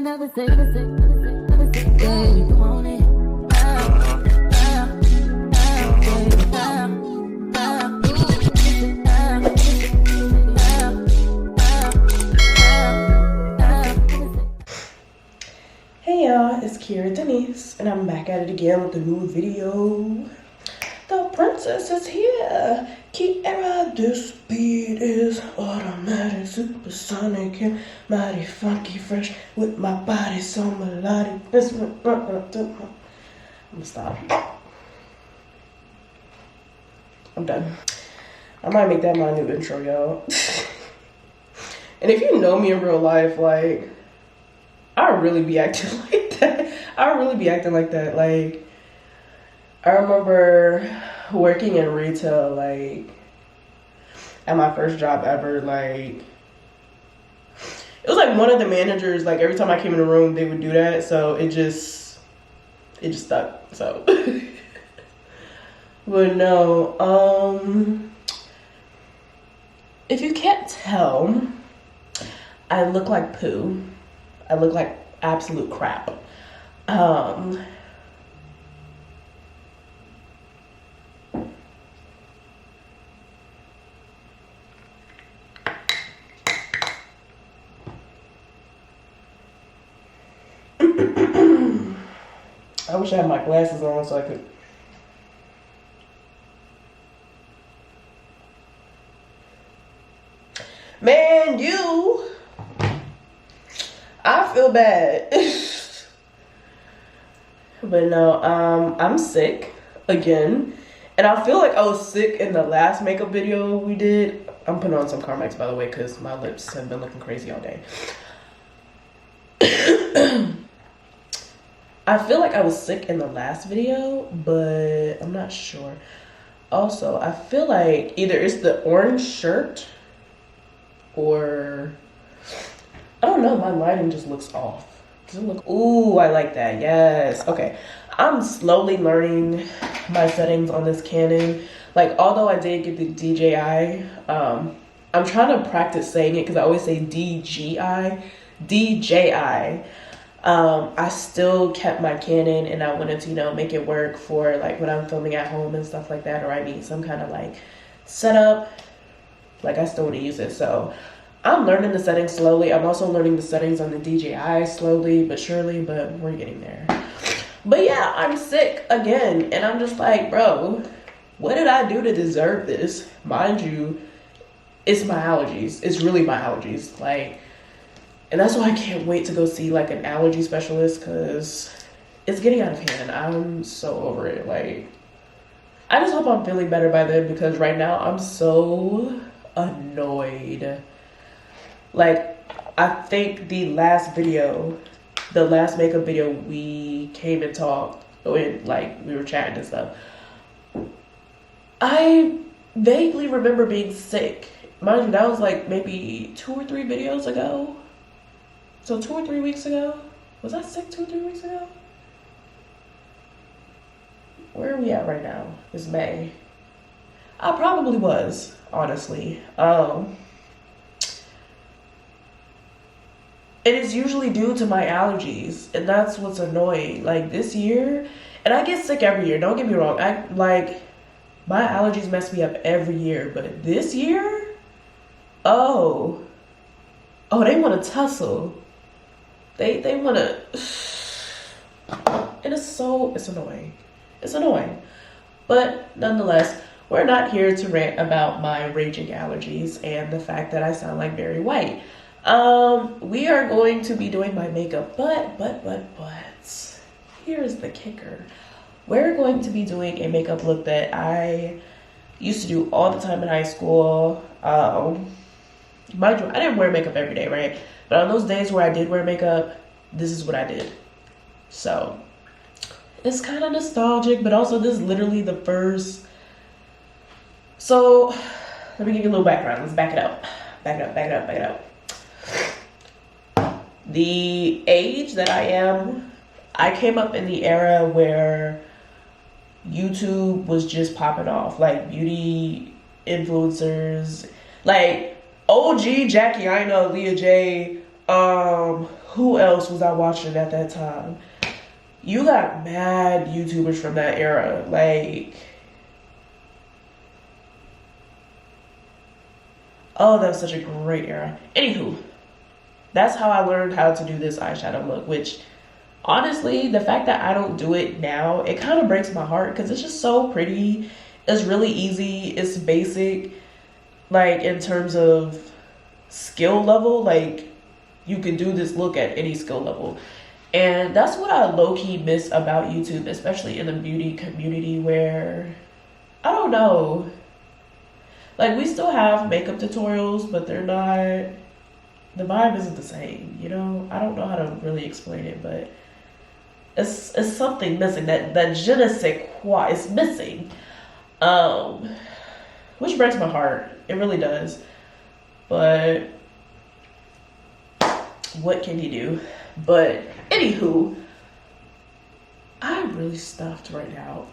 never say, yeah, you want it. Hey y'all, it's Kiera Denise, and I'm back at it again with a new video. The princess is here. Kiera, this beat is automatic, supersonic, and mighty funky fresh with my body so melodic. I'm gonna stop. I'm done. I might make that my new intro, y'all. And if you know me in real life, like, I really be acting like that. Like, I remember working in retail, like, at my first job ever, like, it was like one of the managers, like, every time I came in the room, they would do that, so it just stuck, so. But no, if you can't tell, I look like poo. I look like absolute crap. I wish I had my glasses on so I could. Man, I feel bad. But no, I'm sick again. And I feel like I was sick in the last makeup video we did. I'm putting on some Carmex, by the way, because my lips have been looking crazy all day. I feel like I was sick in the last video, but I'm not sure. Also, I feel like either it's the orange shirt or I don't know, my lighting just looks off. Does it look, ooh, I like that, yes. Okay, I'm slowly learning my settings on this Canon. Like, although I did get the DJI, I'm trying to practice saying it because I always say DJI. I still kept my Canon and I wanted to, you know, make it work for like when I'm filming at home and stuff like that, or I need some kind of like setup. Like, I still want to use it, so I'm learning the settings slowly. I'm also learning the settings on the DJI slowly but surely, but we're getting there. But yeah, I'm sick again, and I'm just like, bro, what did I do to deserve this? Mind you, it's my allergies. It's really my allergies. Like, and that's why I can't wait to go see like an allergy specialist, because it's getting out of hand. I'm so over it. Like, I just hope I'm feeling better by then, because right now I'm so annoyed. Like, I think the last makeup video, we came and talked, and like we were chatting and stuff. I vaguely remember being sick. Mind you, that was like maybe 2 or 3 videos ago. So 2 or 3 weeks ago? Was I sick 2 or 3 weeks ago? Where are we at right now? It's May. I probably was, honestly. It is usually due to my allergies, and that's what's annoying. Like, this year, and I get sick every year, don't get me wrong. My allergies mess me up every year, but this year, oh, they want to tussle. They want to, and it's annoying. It's annoying. But nonetheless, we're not here to rant about my raging allergies and the fact that I sound like Barry White. We are going to be doing my makeup, but here's the kicker. We're going to be doing a makeup look that I used to do all the time in high school. Mind you, I didn't wear makeup every day, right? But on those days where I did wear makeup, this is what I did. So it's kind of nostalgic, but also this is literally the first. So let me give you a little background. Let's back it up. The age that I am, I came up in the era where YouTube was just popping off, like beauty influencers, like OG Jackie Aina, Leah J, Who else was I watching at that time? You got mad YouTubers from that era. Like, oh, that was such a great era. Anywho, that's how I learned how to do this eyeshadow look, which honestly, the fact that I don't do it now, it kind of breaks my heart because it's just so pretty. It's really easy. It's basic, like in terms of skill level. Like, you can do this look at any skill level. And that's what I low-key miss about YouTube, especially in the beauty community where, I don't know, like we still have makeup tutorials, but they're not, the vibe isn't the same, you know? I don't know how to really explain it, but it's something missing. That je ne sais quoi is missing. Which breaks my heart. It really does. But what can you do? But anywho, I'm really stuffed right now.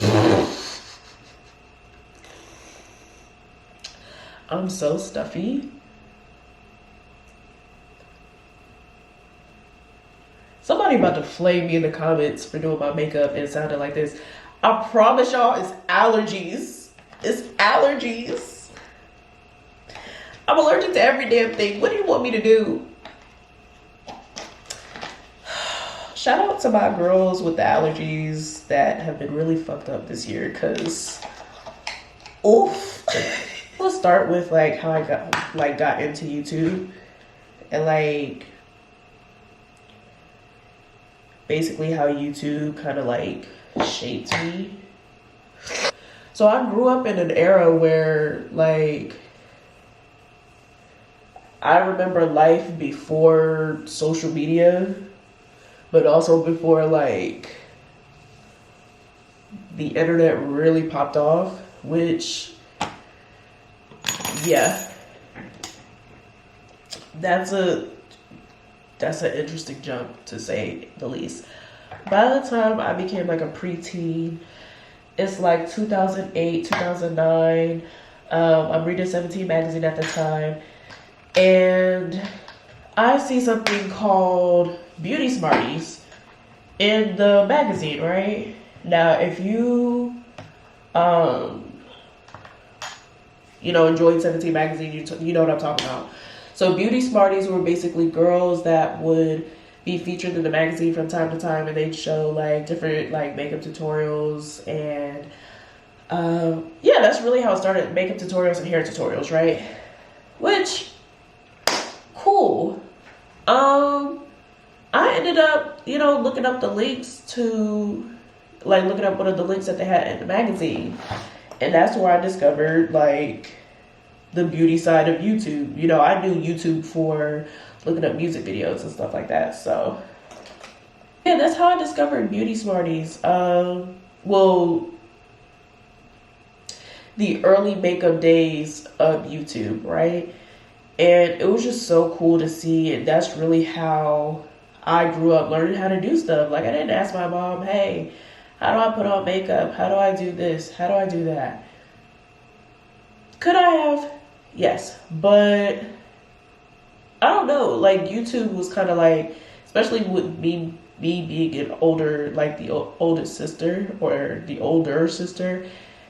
I'm so stuffy. Somebody about to flame me in the comments for doing my makeup and sounding like this. I promise y'all, it's allergies. It's allergies. I'm allergic to every damn thing. What do you want me to do? Shout out to my girls with the allergies that have been really fucked up this year, cause oof. Let's start with like how I got into YouTube and like basically how YouTube kind of like shaped me. So I grew up in an era where like I remember life before social media, but also before like the internet really popped off, which yeah, that's an interesting jump to say the least. By the time I became like a preteen, it's like 2008, 2009. I'm reading 17 magazine at the time, and I see something called Beauty Smarties in the magazine, right? Now, if you, enjoyed 17 magazine, you know what I'm talking about. So Beauty Smarties were basically girls that would be featured in the magazine from time to time, and they'd show like different like makeup tutorials and yeah, that's really how it started. Makeup tutorials and hair tutorials, right? Which cool. I ended up, looking up the links to looking up one of the links that they had in the magazine, and that's where I discovered like the beauty side of YouTube. I knew YouTube for looking up music videos and stuff like that. So yeah, that's how I discovered Beauty Smarties. The early makeup days of YouTube, right? And it was just so cool to see, and that's really how I grew up learning how to do stuff. Like, I didn't ask my mom, hey, how do I put on makeup? How do I do this? How do I do that? Could I have? Yes, but I don't know. Like, YouTube was kind of like, especially with me being an older, like the oldest sister or the older sister,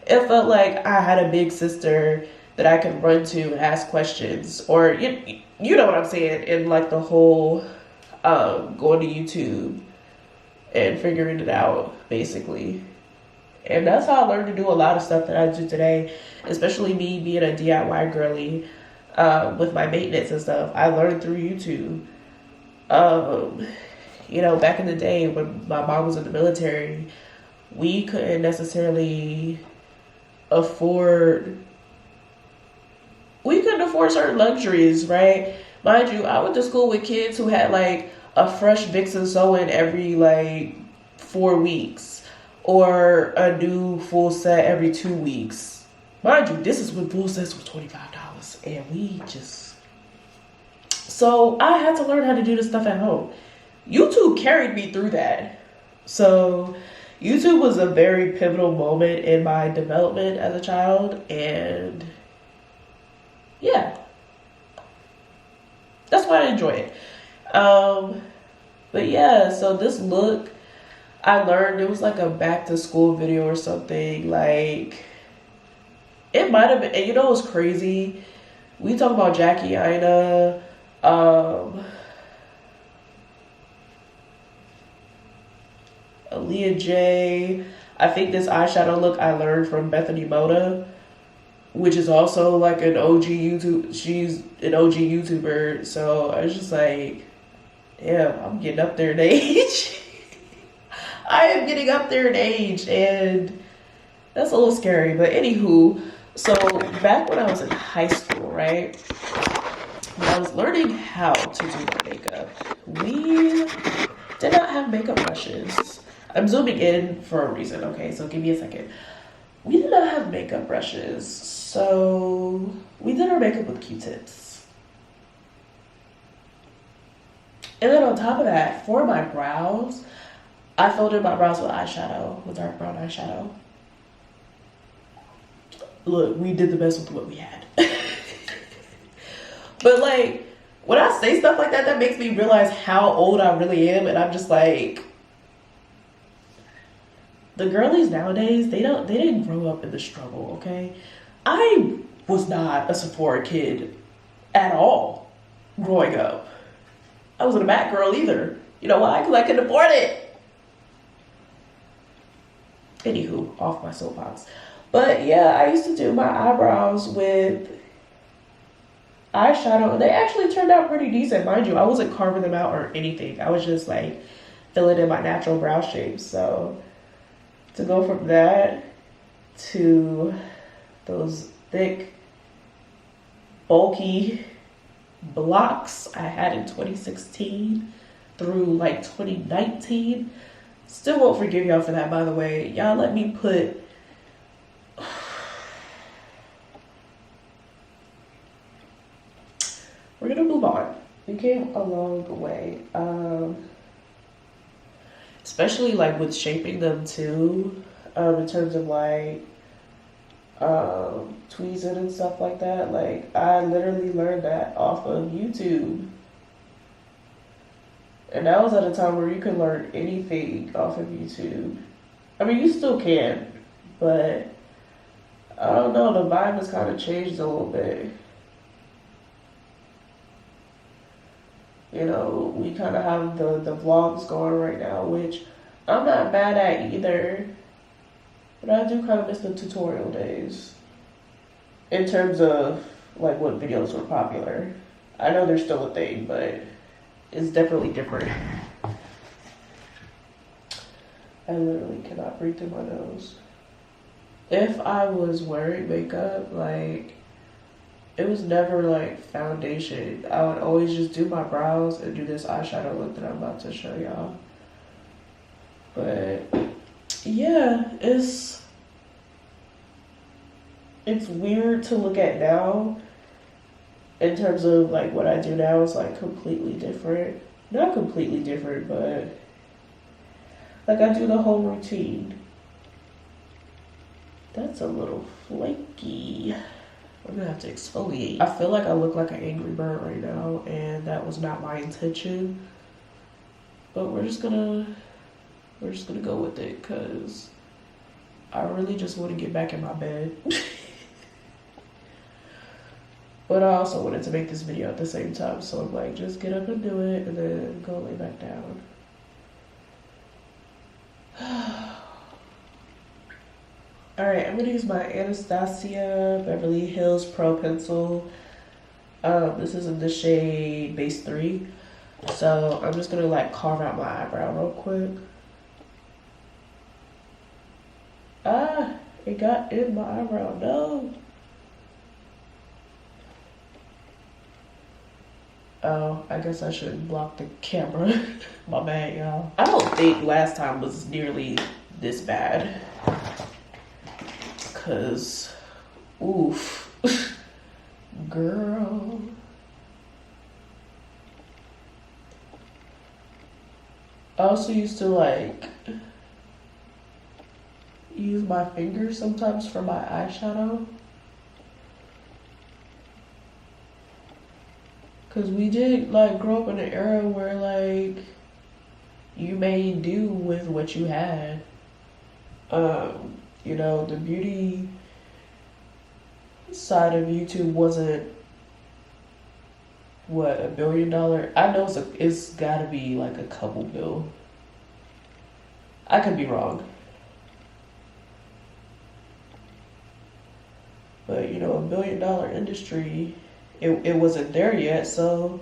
it felt like I had a big sister that I could run to and ask questions, or you know what I'm saying, and like the whole going to YouTube and figuring it out basically. And that's how I learned to do a lot of stuff that I do today, especially me being a DIY girly with my maintenance and stuff. I learned through YouTube. Back in the day when my mom was in the military, we couldn't necessarily afford certain luxuries, right? Mind you, I went to school with kids who had like a fresh Vixen sew-in every like 4 weeks, or a new full set every 2 weeks. Mind you, this is when full sets were $25, and so I had to learn how to do this stuff at home. YouTube carried me through that. So YouTube was a very pivotal moment in my development as a child, and yeah, that's why I enjoy it. Um, but yeah, so this look I learned, it was like a back to school video or something. Like it might have been, and you know what's crazy? We talk about Jackie Aina, Aaliyah J. I think this eyeshadow look I learned from Bethany Mota, which is also like an OG YouTube. She's an OG YouTuber, so I was just like, yeah, I'm getting up there in age. I am getting up there in age, and that's a little scary. But anywho, so back when I was in high school, right, when I was learning how to do my makeup, we did not have makeup brushes. I'm zooming in for a reason, okay? So give me a second. We did not have makeup brushes, so we did our makeup with Q-tips. And then on top of that, for my brows, I filled in my brows with eyeshadow, with dark brown eyeshadow. Look, we did the best with what we had. But like, when I say stuff like that, that makes me realize how old I really am, and I'm just like, the girlies nowadays, they didn't grow up in the struggle, okay? I was not a Sephora kid at all growing up. I wasn't a MAC girl either. You know why? Because I couldn't afford it. Anywho, off my soapbox. But yeah, I used to do my eyebrows with eyeshadow, and they actually turned out pretty decent. Mind you, I wasn't carving them out or anything. I was just like filling in my natural brow shapes. So to go from that to those thick, bulky blocks I had in 2016 through like 2019. Still won't forgive y'all for that, by the way. Y'all let me put we're gonna move on. We came a long way. Especially like with shaping them too, in terms of like tweezing and stuff like that. Like I literally learned that off of YouTube. And that was at a time where you could learn anything off of YouTube. I mean, you still can, but I don't know, the vibe has kind of changed a little bit. You know, we kind of have the vlogs going right now, which I'm not mad at either. But I do kind of miss the tutorial days in terms of like what videos were popular. I know they're still a thing, but it's definitely different. I literally cannot breathe through my nose. If I was wearing makeup, like, it was never like foundation. I would always just do my brows and do this eyeshadow look that I'm about to show y'all. But yeah, it's weird to look at now. In terms of like what I do now is like completely different. Not completely different, but like I do the whole routine. That's a little flaky. I'm gonna have to exfoliate. I feel like I look like an angry bird right now, and that was not my intention. But we're just gonna go with it, cause I really just want to get back in my bed. But I also wanted to make this video at the same time, so I'm like, just get up and do it, and then go lay back down. Alright, I'm gonna use my Anastasia Beverly Hills Pro Pencil. This is in the shade Base 3. So I'm just gonna like carve out my eyebrow real quick. Ah, it got in my eyebrow, no. Oh, I guess I should block the camera. My bad, y'all. I don't think last time was nearly this bad. Cause, oof. Girl. I also used to like use my fingers sometimes for my eyeshadow. Cause we did like grow up in an era where like you made do with what you had. You know, the beauty side of YouTube wasn't what, $1 billion? I know it's gotta be like a couple bill. I could be wrong. But you know, $1 billion industry, it wasn't there yet, so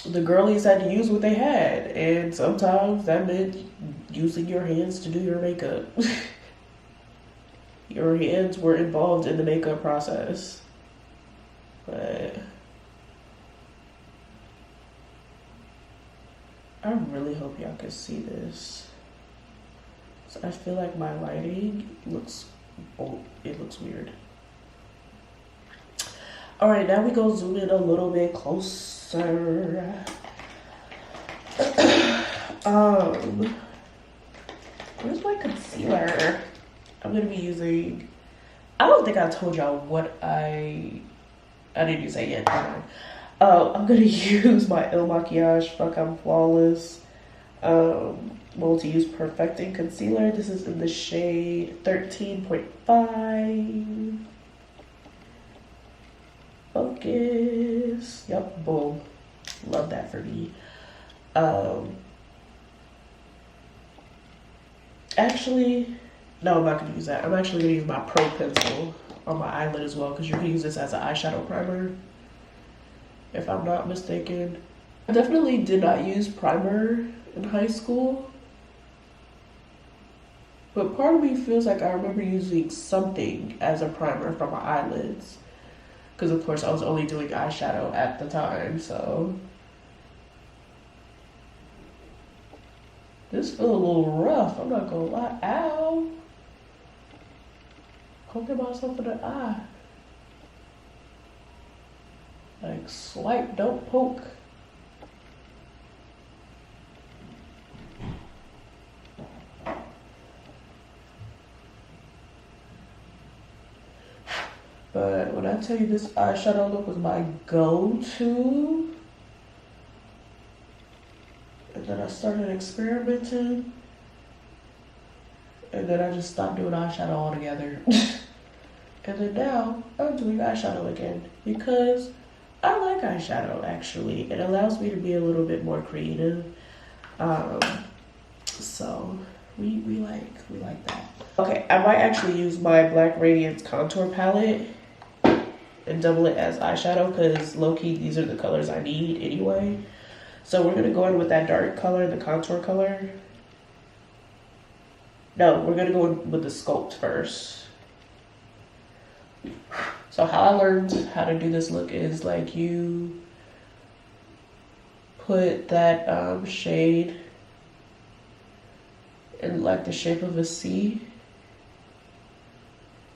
the girlies had to use what they had, and sometimes that meant using your hands to do your makeup. Your hands were involved in the makeup process. But I really hope y'all can see this. So I feel like my lighting looks, it looks weird. All right, now we go zoom in a little bit closer. Where's my concealer? I'm gonna be using, I don't think I told y'all what I didn't use it yet. I'm gonna use my Il Makiage Fuck I'm Flawless multi-use perfecting concealer. This is in the shade 13.5. Focus. Yup, boom. Love that for me. Actually, no, I'm not gonna use that. I'm actually gonna use my Pro Pencil on my eyelid as well, because you can use this as an eyeshadow primer, if I'm not mistaken. I definitely did not use primer in high school, but part of me feels like I remember using something as a primer for my eyelids, because of course I was only doing eyeshadow at the time, so. This feels a little rough, I'm not gonna lie. Ow! Poking myself in the eye. Like, swipe, don't poke. But when I tell you this eyeshadow look was my go-to, and then I started experimenting, and then I just stopped doing eyeshadow altogether. And then now I'm doing eyeshadow again because I like eyeshadow actually. It allows me to be a little bit more creative. So we like that. Okay, I might actually use my Black Radiance contour palette and double it as eyeshadow, because low-key these are the colors I need anyway. So we're gonna go in with that dark color, the contour color. No, we're gonna go in with the Sculpt first. So how I learned how to do this look is like you put that shade in like the shape of a C,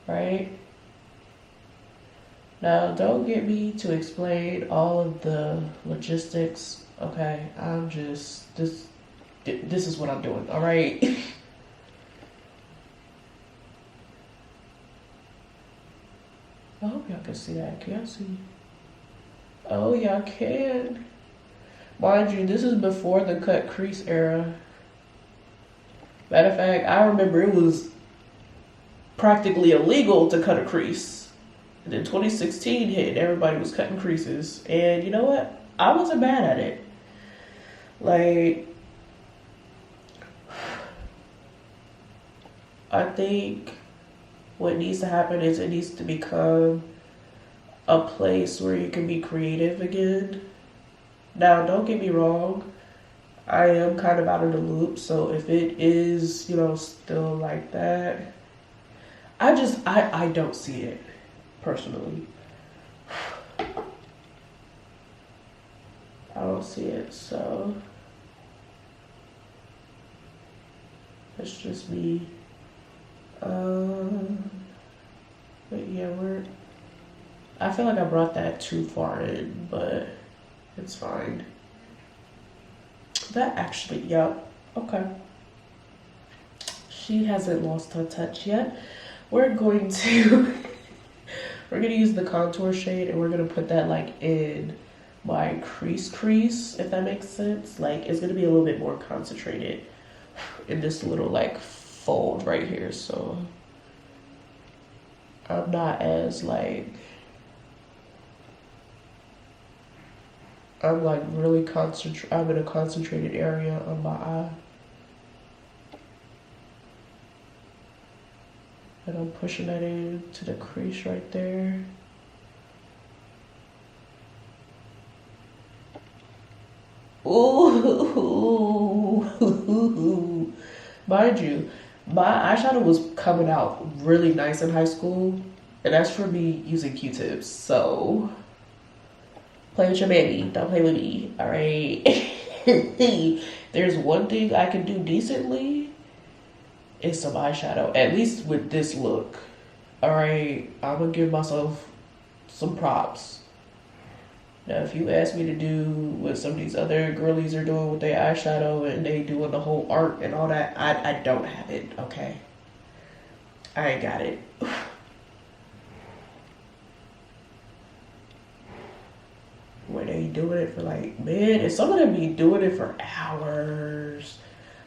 right? Now don't get me to explain all of the logistics, okay? I'm just, this is what I'm doing, all right? I hope y'all can see that. Can y'all see? Oh, y'all can. Mind you, this is before the cut crease era. Matter of fact, I remember it was practically illegal to cut a crease. And then 2016 hit and everybody was cutting creases. And you know what? I wasn't mad at it. Like, I think what needs to happen is it needs to become a place where you can be creative again. Now, don't get me wrong, I am kind of out of the loop, so if it is, you know, still like that, I don't see it, personally. I don't see it, so it's just me. But yeah, I feel like I brought that too far in, but it's fine. That actually, yep, okay. She hasn't lost her touch yet. We're going to We're gonna use the contour shade and we're gonna put that like in my crease, if that makes sense. Like it's gonna be a little bit more concentrated in this little like fold right here. So I'm not as like, I'm like really I'm in a concentrated area on my eye. And I'm pushing that into the crease right there. Ooh. Mind you, my eyeshadow was coming out really nice in high school. And that's for me using Q-tips. So, play with your baby. Don't play with me. All right. There's one thing I can do decently is some eyeshadow. At least with this look. All right. I'm going to give myself some props. Now, if you ask me to do what some of these other girlies are doing with their eyeshadow and they doing the whole art and all that, I don't have it, okay? I ain't got it. When they doing it for like, man, and some of them be doing it for hours.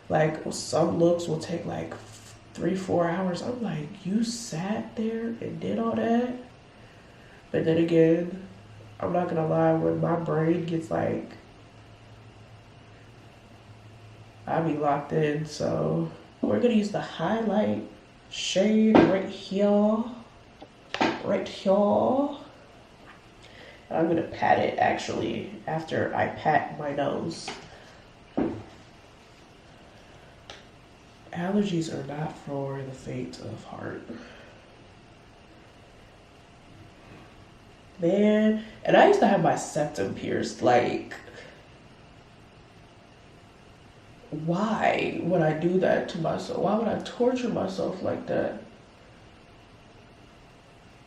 Like, some looks will take like 3-4 hours. I'm like, you sat there and did all that? But then again, I'm not gonna lie, when my brain gets like, I be locked in. So we're gonna use the highlight shade right here. Right here. I'm gonna pat it actually after I pat my nose. Allergies are not for the faint of heart. Man, and I used to have my septum pierced. Like, why would I do that to myself? Why would I torture myself like that?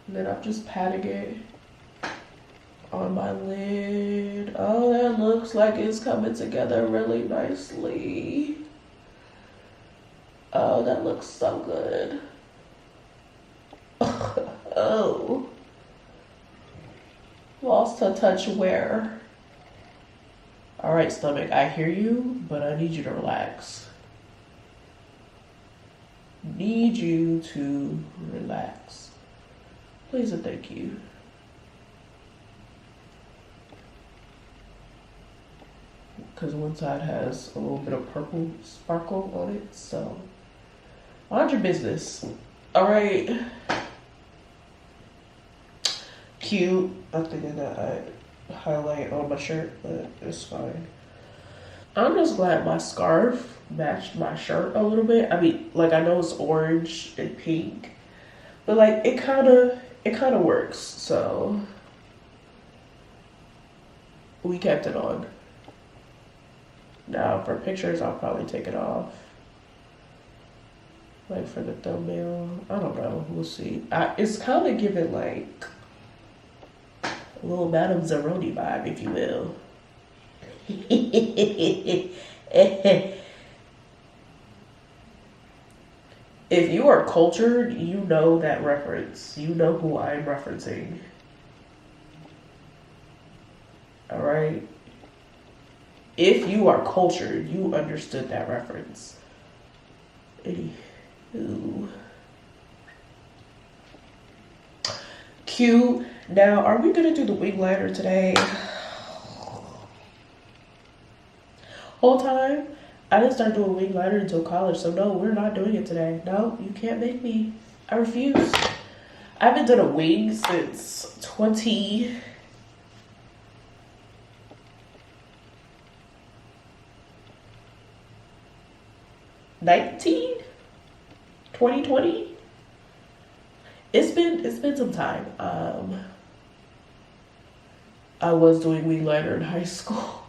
And then I'm just patting it on my lid. Oh, that looks like it's coming together really nicely. Oh, that looks so good. Oh. Lost a touch where? All right, stomach, I hear you, but I need you to relax. Need you to relax. Please and thank you. Because one side has a little bit of purple sparkle on it, so mind your business. All right. Cute. I'm thinking that I highlight on my shirt, but it's fine. I'm just glad my scarf matched my shirt a little bit. I mean, like, I know it's orange and pink, but like it kind of works. So we kept it on. Now for pictures, I'll probably take it off. Like for the thumbnail, I don't know. We'll see. It's kind of giving like a little Madame Zeroni vibe, if you will. If you are cultured, you know that reference. You know who I'm referencing. Alright? If you are cultured, you understood that reference. Anywho. Cute. Now, are we gonna do the wing liner today? Whole time, I didn't start doing wing liner until college, so no, we're not doing it today. No, you can't make me. I refuse. I haven't done a wing since 2019. 2020. It's been some time. I was doing wing liner in high school.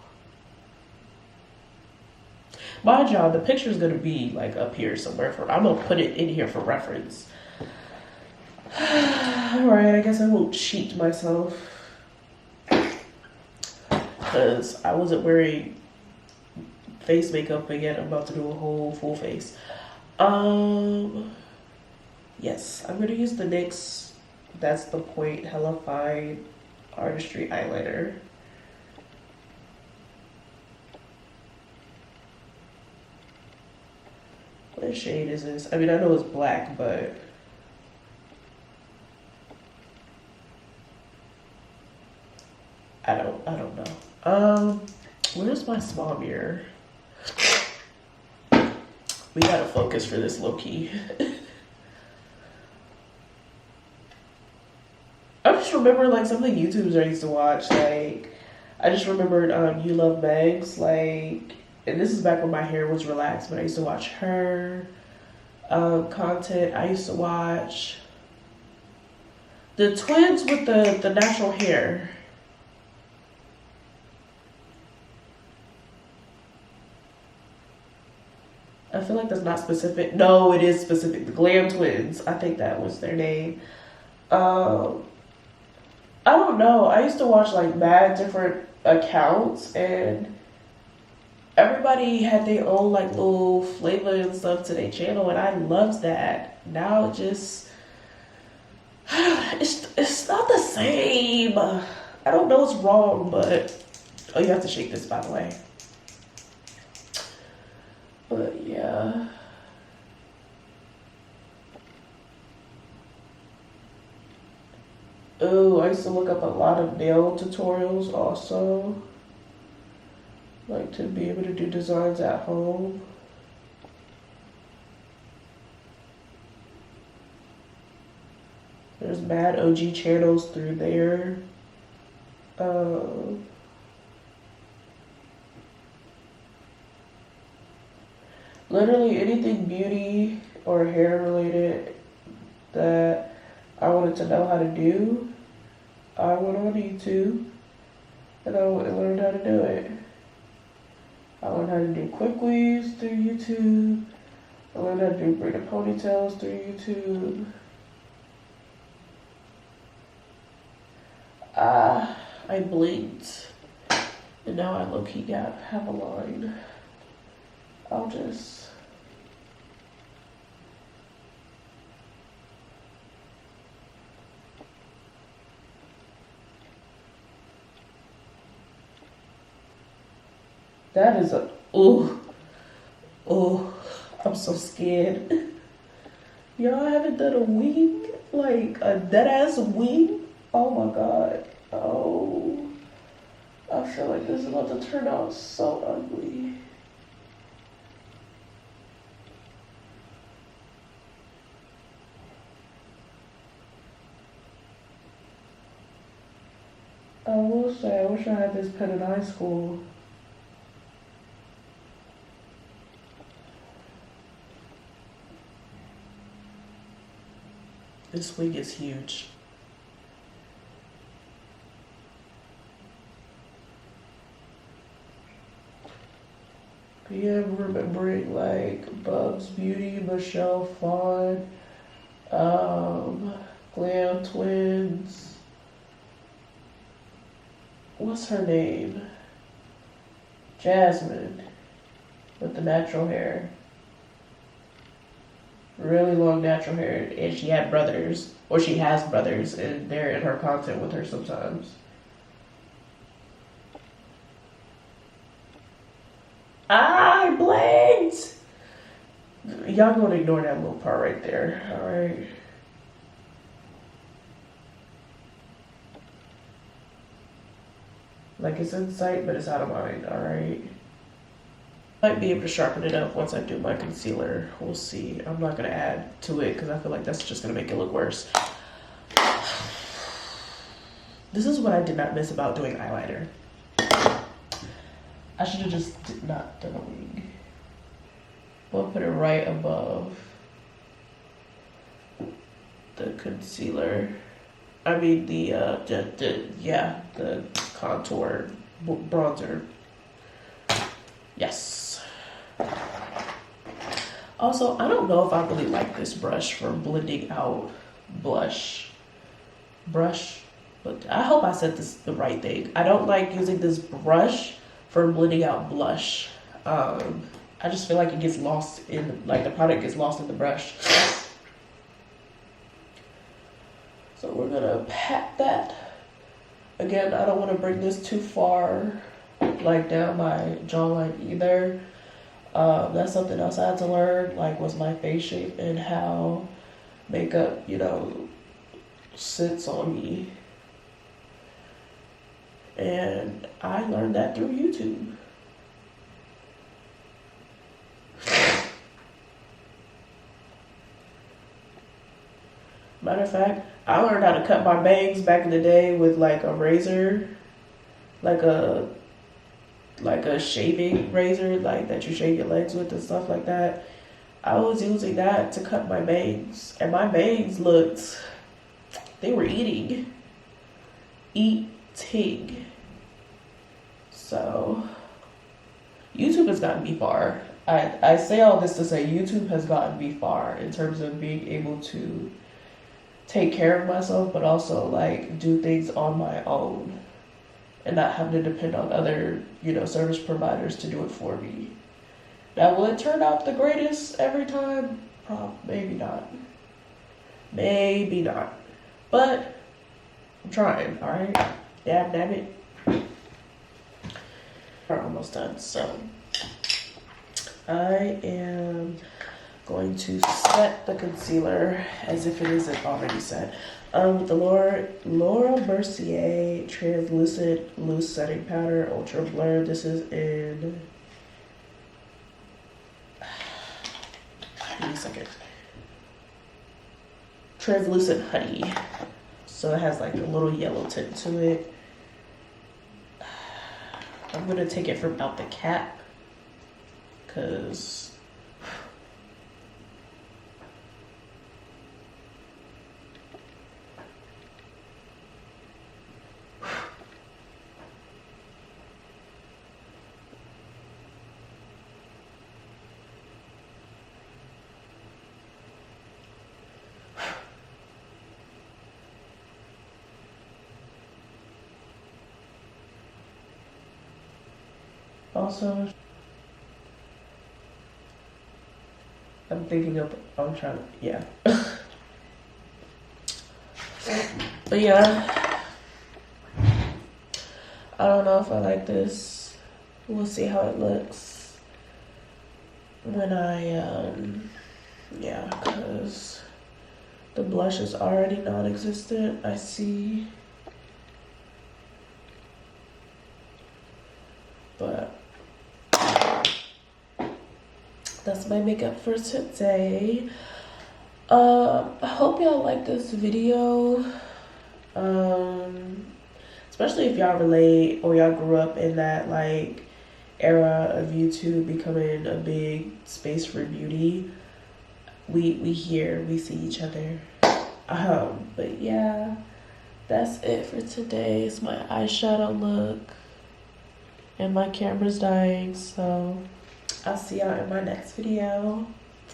Mind y'all, the picture's gonna be like up here somewhere. I'm gonna put it in here for reference. Alright, I guess I won't cheat myself. Because I wasn't wearing face makeup, but yet I'm about to do a whole full face. Yes, I'm gonna use the That's the Point Hella Fine Artistry Eyeliner. What shade is this? I mean, I know it's black, but I don't know. Where's my small mirror? We gotta focus for this, low key. I just remember like some of the YouTubers I used to watch. Like, I just remembered You Love Megs. Like, and this is back when my hair was relaxed, but I used to watch her content. I used to watch the twins with the natural hair. I feel like that's not specific. No, it is specific. The Glam Twins. I think that was their name. I don't know. I used to watch like mad different accounts, and everybody had their own like little flavor and stuff to their channel, and I loved that. Now it just it's not the same. I don't know what's wrong, but oh, you have to shake this, by the way. But yeah. Oh, I used to look up a lot of nail tutorials also. Like to be able to do designs at home. There's mad OG channels through there. Literally anything beauty or hair related that I wanted to know how to do, I went on YouTube and I learned how to do it. I learned how to do quick weaves through YouTube. I learned how to do braided ponytails through YouTube. I blinked and now I low-key have a line. I'll just that is a oh, I'm so scared. Y'all haven't done a wing, like a dead ass wing? Oh my god. Oh, I feel like this is about to turn out so ugly. I will say, I wish I had this pen in high school. This wig is huge. Yeah, I'm remembering like Bubs Beauty, Michelle Fawn, Glam Twins. What's her name? Jasmine with the natural hair. Really long natural hair, and she had brothers, or she has brothers, and they're in her content with her sometimes. I blinked! Y'all gonna ignore that little part right there, alright? Like it's in sight, but it's out of mind, alright? Might be able to sharpen it up once I do my concealer. We'll see. I'm not gonna add to it because I feel like that's just gonna make it look worse. This is what I did not miss about doing eyeliner. I should have just not done a wing. We'll put it right above the concealer. I mean the contour bronzer. Yes. Also, I don't know if I really like this brush for blending out blush. But I hope I said this the right thing. I don't like using this brush for blending out blush. I just feel like it gets lost in, like the product gets lost in the brush. So we're gonna pat that. Again, I don't want to bring this too far, like down my jawline either. That's something else I had to learn, like was my face shape and how makeup, you know, sits on me. And I learned that through YouTube. Matter of fact, I learned how to cut my bangs back in the day with like a razor, like a shaving razor, like that you shave your legs with and stuff like that. I was using that to cut my bangs, and my bangs looked, they were eating. So YouTube has gotten me far. I say all this to say YouTube has gotten me far in terms of being able to take care of myself, but also like do things on my own and not having to depend on other, you know, service providers to do it for me. Now, will it turn out the greatest every time? Maybe not. Maybe not. But I'm trying, all right? Damn it. We're almost done, so I am going to set the concealer as if it isn't already set. With the Laura Mercier Translucent Loose Setting Powder Ultra Blur. This is in, give me a second, Translucent Honey. So it has like a little yellow tint to it. I'm gonna take it from out the cap, cause also, I'm trying to, yeah. But yeah, I don't know if I like this. We'll see how it looks when yeah, because the blush is already non-existent, I see. But that's my makeup for today. I hope y'all like this video. Especially if y'all relate or y'all grew up in that like era of YouTube becoming a big space for beauty. We see each other. But yeah, that's it for today. It's my eyeshadow look. And my camera's dying, so I'll see y'all in my next video.